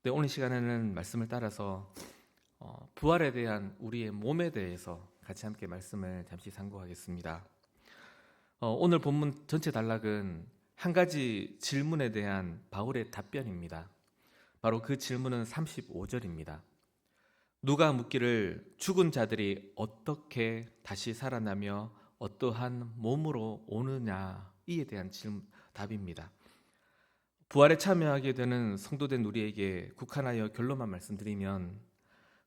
네, 오늘 시간에는 말씀을 따라서 부활에 대한 우리의 몸에 대해서 같이 함께 말씀을 잠시 상고하겠습니다. 오늘 본문 전체 단락은 한 가지 질문에 대한 바울의 답변입니다. 바로 그 질문은 35절입니다. 누가 묻기를 죽은 자들이 어떻게 다시 살아나며 어떠한 몸으로 오느냐, 이에 대한 답입니다. 부활에 참여하게 되는 성도된 우리에게 국한하여 결론만 말씀드리면,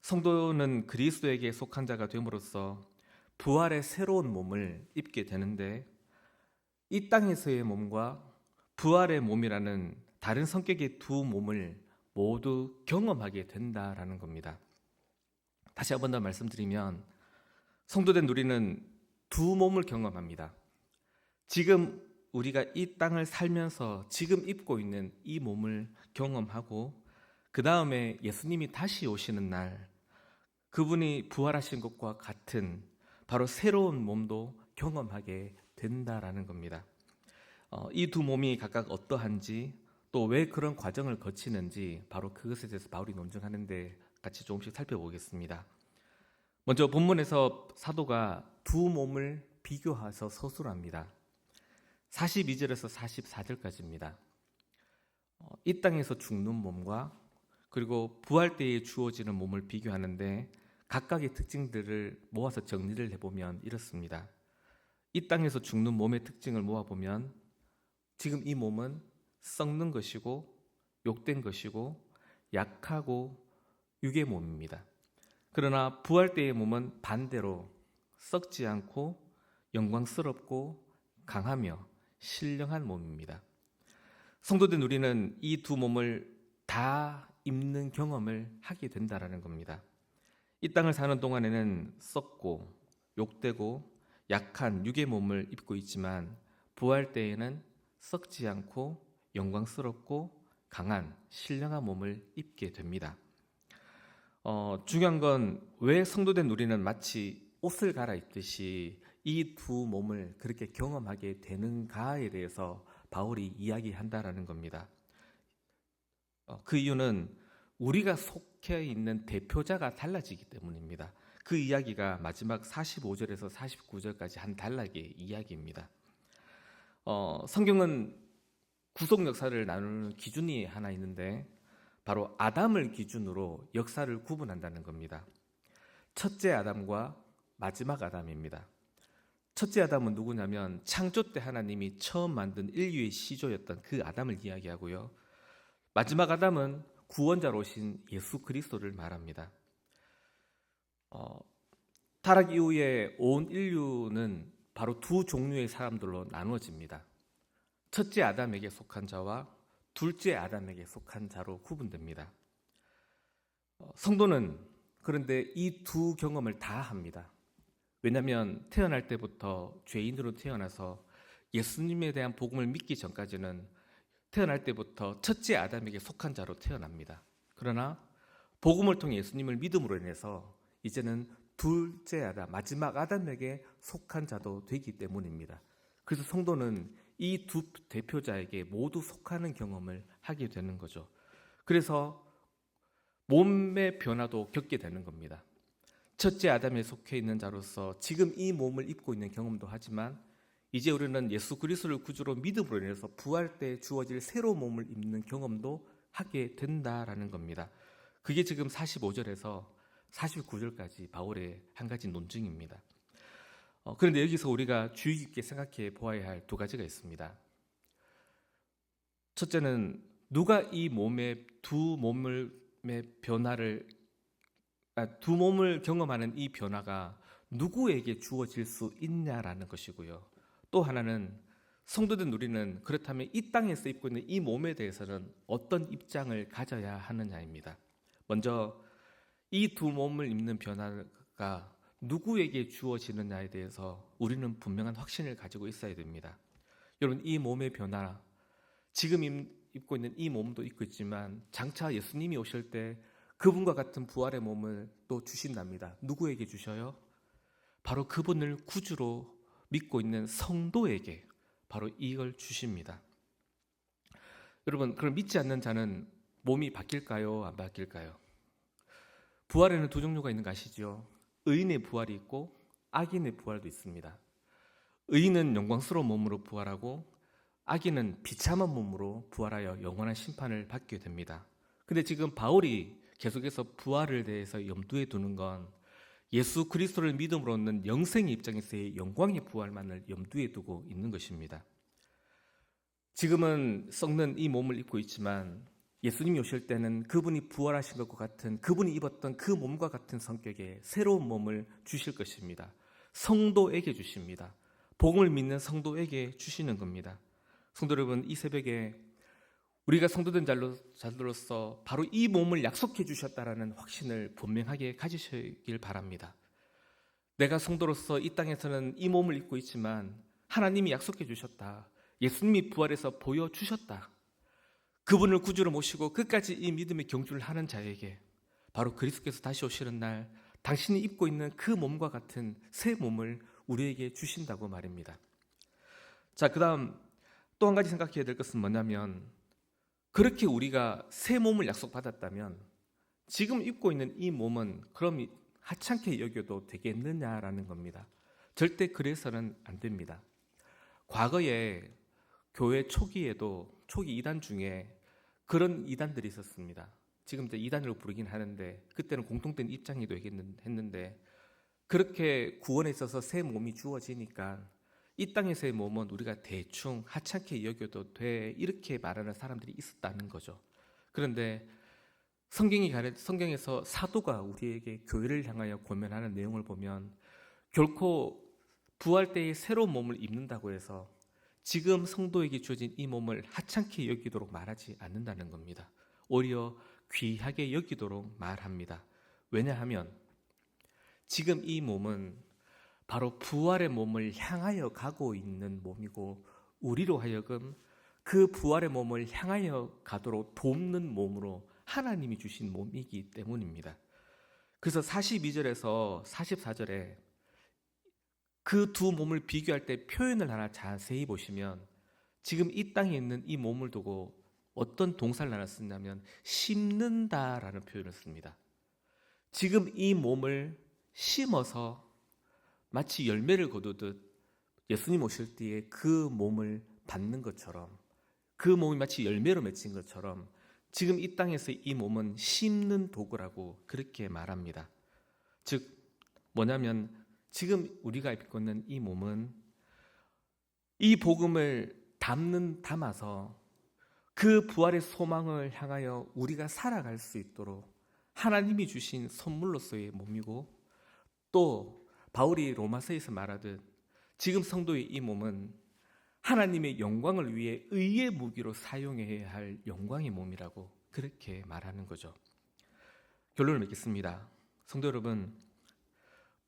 성도는 그리스도에게 속한 자가 됨으로써 부활의 새로운 몸을 입게 되는데, 이 땅에서의 몸과 부활의 몸이라는 다른 성격의 두 몸을 모두 경험하게 된다라는 겁니다. 다시 한 번 더 말씀드리면, 성도된 우리는 두 몸을 경험합니다. 지금 우리가 이 땅을 살면서 지금 입고 있는 이 몸을 경험하고, 그 다음에 예수님이 다시 오시는 날 그분이 부활하신 것과 같은 바로 새로운 몸도 경험하게 된다라는 겁니다. 이 두 몸이 각각 어떠한지, 또 왜 그런 과정을 거치는지, 바로 그것에 대해서 바울이 논증하는데 같이 조금씩 살펴보겠습니다. 먼저 본문에서 사도가 두 몸을 비교해서 서술합니다. 42절에서 44절까지입니다. 이 땅에서 죽는 몸과 그리고 부활 때에 주어지는 몸을 비교하는데, 각각의 특징들을 모아서 정리를 해보면 이렇습니다. 이 땅에서 죽는 몸의 특징을 모아보면, 지금 이 몸은 썩는 것이고 욕된 것이고 약하고 육의 몸입니다. 그러나 부활 때의 몸은 반대로 썩지 않고 영광스럽고 강하며 신령한 몸입니다. 성도된 우리는 이 두 몸을 다 입는 경험을 하게 된다라는 겁니다. 이 땅을 사는 동안에는 썩고 욕되고 약한 육의 몸을 입고 있지만, 부활 때에는 썩지 않고 영광스럽고 강한 신령한 몸을 입게 됩니다. 중요한 건, 왜 성도된 우리는 마치 옷을 갈아입듯이 이 두 몸을 그렇게 경험하게 되는가에 대해서 바울이 이야기한다라는 겁니다. 그 이유는 우리가 속해 있는 대표자가 달라지기 때문입니다. 그 이야기가 마지막 45절에서 49절까지 한 단락의 이야기입니다. 성경은 구속 역사를 나누는 기준이 하나 있는데, 바로 아담을 기준으로 역사를 구분한다는 겁니다. 첫째 아담과 마지막 아담입니다. 첫째 아담은 누구냐면, 창조 때 하나님이 처음 만든 인류의 시조였던 그 아담을 이야기하고요. 마지막 아담은 구원자로 오신 예수 그리스도를 말합니다. 타락 이후에 온 인류는 바로 두 종류의 사람들로 나누어집니다. 첫째 아담에게 속한 자와 둘째 아담에게 속한 자로 구분됩니다. 성도는 그런데 이 두 경험을 다 합니다. 왜냐하면 태어날 때부터 죄인으로 태어나서 예수님에 대한 복음을 믿기 전까지는 태어날 때부터 첫째 아담에게 속한 자로 태어납니다. 그러나 복음을 통해 예수님을 믿음으로 인해서 이제는 둘째 아담, 마지막 아담에게 속한 자도 되기 때문입니다. 그래서 성도는 이 두 대표자에게 모두 속하는 경험을 하게 되는 거죠. 그래서 몸의 변화도 겪게 되는 겁니다. 첫째 아담에 속해 있는 자로서 지금 이 몸을 입고 있는 경험도 하지만, 이제 우리는 예수 그리스도를 구주로 믿음으로 인해서 부활 때 주어질 새로운 몸을 입는 경험도 하게 된다라는 겁니다. 그게 지금 45절에서 49절까지 바울의 한 가지 논증입니다. 그런데 여기서 우리가 주의 깊게 생각해 보아야 할 두 가지가 있습니다. 첫째는, 누가 이 몸의 두 몸을 경험하는 이 변화가 누구에게 주어질 수 있냐라는 것이고요. 또 하나는, 성도된 우리는 그렇다면 이 땅에서 입고 있는 이 몸에 대해서는 어떤 입장을 가져야 하느냐입니다. 먼저 이 두 몸을 입는 변화가 누구에게 주어지느냐에 대해서 우리는 분명한 확신을 가지고 있어야 됩니다. 여러분, 이 몸의 변화, 지금 입고 있는 이 몸도 입고 있지만 장차 예수님이 오실 때 그분과 같은 부활의 몸을 또 주신답니다. 누구에게 주셔요? 바로 그분을 구주로 믿고 있는 성도에게 바로 이걸 주십니다. 여러분, 그럼 믿지 않는 자는 몸이 바뀔까요? 안 바뀔까요? 부활에는 두 종류가 있는 거 아시죠? 의인의 부활이 있고 악인의 부활도 있습니다. 의인은 영광스러운 몸으로 부활하고 악인은 비참한 몸으로 부활하여 영원한 심판을 받게 됩니다. 근데 지금 바울이 계속해서 부활을 대해서 염두에 두는 건 예수 그리스도를 믿음으로 얻는 영생의 입장에서의 영광의 부활만을 염두에 두고 있는 것입니다. 지금은 썩는 이 몸을 입고 있지만 예수님이 오실 때는 그분이 부활하신 것과 같은, 그분이 입었던 그 몸과 같은 성격의 새로운 몸을 주실 것입니다. 성도에게 주십니다. 복음을 믿는 성도에게 주시는 겁니다. 성도 여러분, 이 새벽에 우리가 성도된 자들로서 바로 이 몸을 약속해 주셨다라는 확신을 분명하게 가지시길 바랍니다. 내가 성도로서 이 땅에서는 이 몸을 입고 있지만 하나님이 약속해 주셨다. 예수님이 부활해서 보여주셨다. 그분을 구주로 모시고 끝까지 이 믿음의 경주를 하는 자에게 바로 그리스도께서 다시 오시는 날 당신이 입고 있는 그 몸과 같은 새 몸을 우리에게 주신다고 말입니다. 자, 그 다음 또 한 가지 생각해야 될 것은 뭐냐면, 그렇게 우리가 새 몸을 약속받았다면 지금 입고 있는 이 몸은 그럼 하찮게 여겨도 되겠느냐라는 겁니다. 절대 그래서는 안 됩니다. 과거에 교회 초기에도 초기 이단 중에 그런 이단들이 있었습니다. 지금 이제 이단으로 부르긴 하는데 그때는 공통된 입장이 되겠는데, 그렇게 구원에 있어서 새 몸이 주어지니까 이 땅에서의 몸은 우리가 대충 하찮게 여겨도 돼, 이렇게 말하는 사람들이 있었다는 거죠. 그런데 성경에서 사도가 우리에게 교회를 향하여 권면하는 내용을 보면 결코 부활 때의 새로운 몸을 입는다고 해서 지금 성도에게 주어진 이 몸을 하찮게 여기도록 말하지 않는다는 겁니다. 오히려 귀하게 여기도록 말합니다. 왜냐하면 지금 이 몸은 바로 부활의 몸을 향하여 가고 있는 몸이고, 우리로 하여금 그 부활의 몸을 향하여 가도록 돕는 몸으로 하나님이 주신 몸이기 때문입니다. 그래서 42절에서 44절에 그 두 몸을 비교할 때 표현을 하나 자세히 보시면 지금 이 땅에 있는 이 몸을 두고 어떤 동사를 하나 쓰냐면 심는다라는 표현을 씁니다. 지금 이 몸을 심어서 마치 열매를 거두듯 예수님 오실 때에 그 몸을 받는 것처럼, 그 몸이 마치 열매로 맺힌 것처럼 지금 이 땅에서 이 몸은 심는 도구라고 그렇게 말합니다. 즉 뭐냐면 지금 우리가 입고 있는 이 몸은 이 복음을 담아서 그 부활의 소망을 향하여 우리가 살아갈 수 있도록 하나님이 주신 선물로서의 몸이고, 또 바울이 로마서에서 말하듯 지금 성도의 이 몸은 하나님의 영광을 위해 의의 무기로 사용해야 할 영광의 몸이라고 그렇게 말하는 거죠. 결론을 맺겠습니다. 성도 여러분,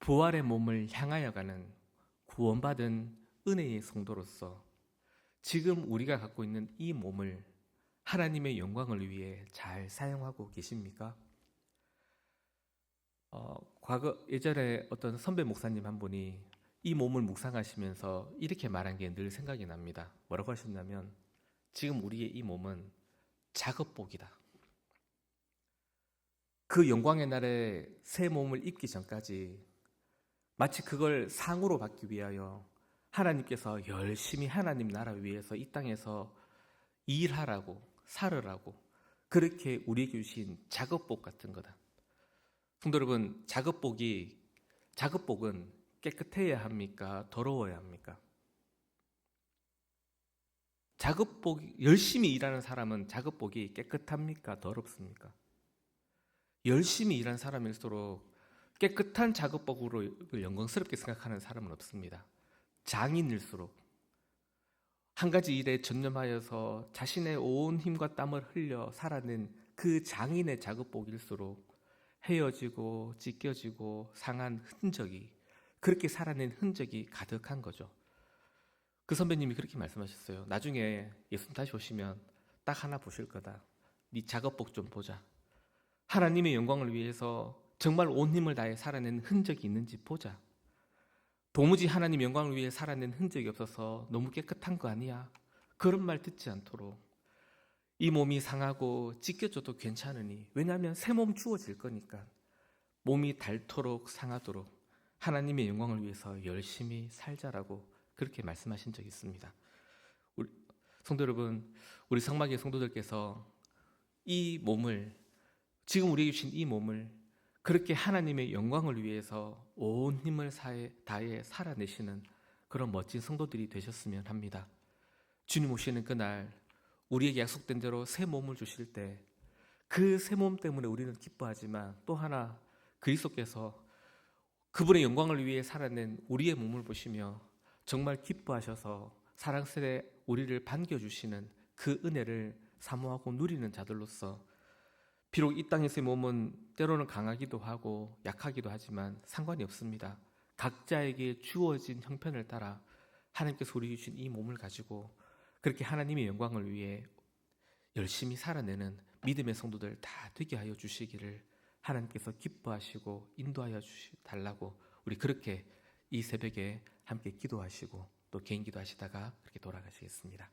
부활의 몸을 향하여 가는 구원받은 은혜의 성도로서 지금 우리가 갖고 있는 이 몸을 하나님의 영광을 위해 잘 사용하고 계십니까? 과거 예전에 어떤 선배 목사님 한 분이 이 몸을 묵상하시면서 이렇게 말한 게 늘 생각이 납니다. 뭐라고 하셨냐면, 지금 우리의 이 몸은 작업복이다. 그 영광의 날에 새 몸을 입기 전까지 마치 그걸 상으로 받기 위하여 하나님께서 열심히 하나님 나라 위해서 이 땅에서 일하라고, 살으라고 그렇게 우리에게 주신 작업복 같은 거다. 성도 여러분, 작업복은 깨끗해야 합니까? 더러워야 합니까? 열심히 일하는 사람은 작업복이 깨끗합니까? 더럽습니까? 열심히 일하는 사람일수록 깨끗한 작업복으로 영광스럽게 생각하는 사람은 없습니다. 장인일수록 한 가지 일에 전념하여서 자신의 온 힘과 땀을 흘려 살아낸 그 장인의 작업복일수록 헤어지고 찢겨지고 상한 흔적이, 그렇게 살아낸 흔적이 가득한 거죠. 그 선배님이 그렇게 말씀하셨어요. 나중에 예수님 다시 오시면 딱 하나 보실 거다. 네 작업복 좀 보자. 하나님의 영광을 위해서 정말 온 힘을 다해 살아낸 흔적이 있는지 보자. 도무지 하나님 영광을 위해 살아낸 흔적이 없어서 너무 깨끗한 거 아니야? 그런 말 듣지 않도록 이 몸이 상하고 찢겨져도 괜찮으니, 왜냐하면 새 몸 주어질 거니까 몸이 닳도록 상하도록 하나님의 영광을 위해서 열심히 살자라고 그렇게 말씀하신 적이 있습니다. 우리 성도 여러분, 우리 성막의 성도들께서 이 몸을, 지금 우리에게 주신 이 몸을 그렇게 하나님의 영광을 위해서 온 힘을 다해 살아내시는 그런 멋진 성도들이 되셨으면 합니다. 주님 오시는 그날 우리에게 약속된 대로 새 몸을 주실 때 그 새 몸 때문에 우리는 기뻐하지만, 또 하나 그리스도께서 그분의 영광을 위해 살아낸 우리의 몸을 보시며 정말 기뻐하셔서 사랑스레 우리를 반겨주시는 그 은혜를 사모하고 누리는 자들로서, 비록 이 땅에서의 몸은 때로는 강하기도 하고 약하기도 하지만 상관이 없습니다. 각자에게 주어진 형편을 따라 하나님께서 우리에게 주신 이 몸을 가지고 그렇게 하나님의 영광을 위해 열심히 살아내는 믿음의 성도들 다 되게 하여 주시기를 하나님께서 기뻐하시고 인도하여 달라고, 우리 그렇게 이 새벽에 함께 기도하시고 또 개인 기도하시다가 그렇게 돌아가시겠습니다.